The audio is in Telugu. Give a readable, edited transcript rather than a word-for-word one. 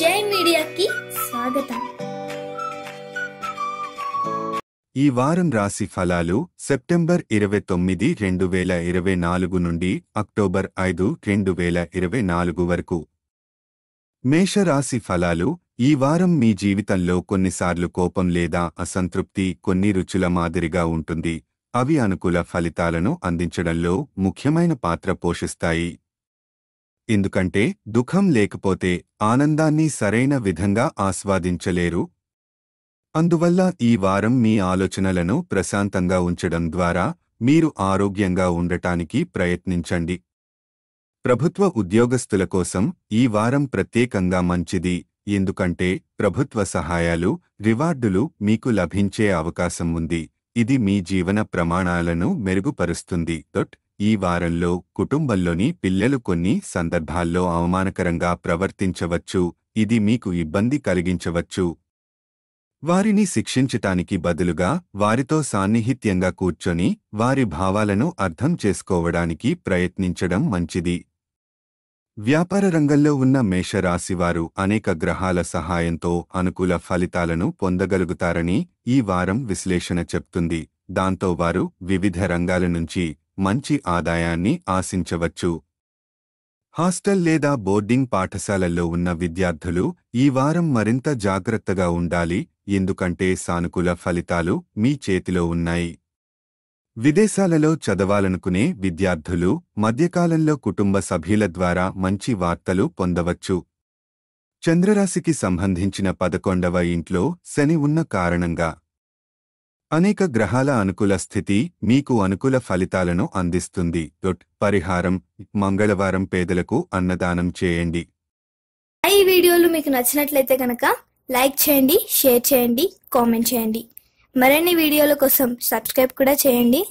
జై మీడియాకి స్వాగతం. ఈ వారం రాశి ఫలాలు సెప్టెంబర్ 29, 2024 నుండి అక్టోబర్ 5, 2024 వరకు. మేషరాశి ఫలాలు. ఈ వారం మీ జీవితంలో కొన్నిసార్లు కోపం లేదా అసంతృప్తి కొన్ని రుచుల మాదిరిగా ఉంటుంది. అవి అనుకూల ఫలితాలను అందించడంలో ముఖ్యమైన పాత్ర పోషిస్తాయి. ఎందుకంటే దుఃఖం లేకపోతే ఆనందాన్ని సరైన విధంగా ఆస్వాదించలేరు. అందువల్ల ఈ వారం మీ ఆలోచనలను ప్రశాంతంగా ఉంచడం ద్వారా మీరు ఆరోగ్యంగా ఉండటానికి ప్రయత్నించండి. ప్రభుత్వ ఉద్యోగస్తుల కోసం ఈ వారం ప్రత్యేకంగా మంచిది, ఎందుకంటే ప్రభుత్వ సహాయాలు, రివార్డులు మీకు లభించే అవకాశం ఉంది. ఇది మీ జీవన ప్రమాణాలను మెరుగుపరుస్తుంది. ఈ వారంలో కుటుంబంలోని పిల్లలు కొన్ని సందర్భాల్లో అవమానకరంగా ప్రవర్తించవచ్చు. ఇది మీకు ఇబ్బంది కలిగించవచ్చు. వారిని శిక్షించటానికి బదులుగా వారితో సాన్నిహిత్యంగా కూర్చొని వారి భావాలను అర్థం చేసుకోవడానికి ప్రయత్నించడం మంచిది. వ్యాపార రంగంలో ఉన్న మేషరాశివారు అనేక గ్రహాల సహాయంతో అనుకూల ఫలితాలను పొందగలుగుతారని ఈ వారం విశ్లేషణ చెప్తుంది. దాంతో వారు వివిధ రంగాల నుంచి మంచి ఆదాయాన్ని ఆశించవచ్చు. హాస్టల్ లేదా బోర్డింగ్ పాఠశాలల్లో ఉన్న విద్యార్థులు ఈ వారం మరింత జాగ్రత్తగా ఉండాలి, ఎందుకంటే సానుకూల ఫలితాలు మీ చేతిలో ఉన్నాయి. విదేశాలలో చదవాలనుకునే విద్యార్థులు మధ్యకాలంలో కుటుంబ సభ్యుల ద్వారా మంచి వార్తలు పొందవచ్చు. చంద్రరాశికి సంబంధించిన 11వ ఇంట్లో శని ఉన్న కారణంగా అనేక గ్రహాల అనుకూల స్థితి మీకు అనుకూల ఫలితాలను అందిస్తుంది. పరిహారం: మంగళవారం పేదలకు అన్నదానం చేయండి. ఈ వీడియోలు మీకు నచ్చినట్లయితే కనుక లైక్ చేయండి, షేర్ చేయండి, కామెంట్ చేయండి. మరిన్ని వీడియోల కోసం సబ్స్క్రైబ్ కూడా చేయండి.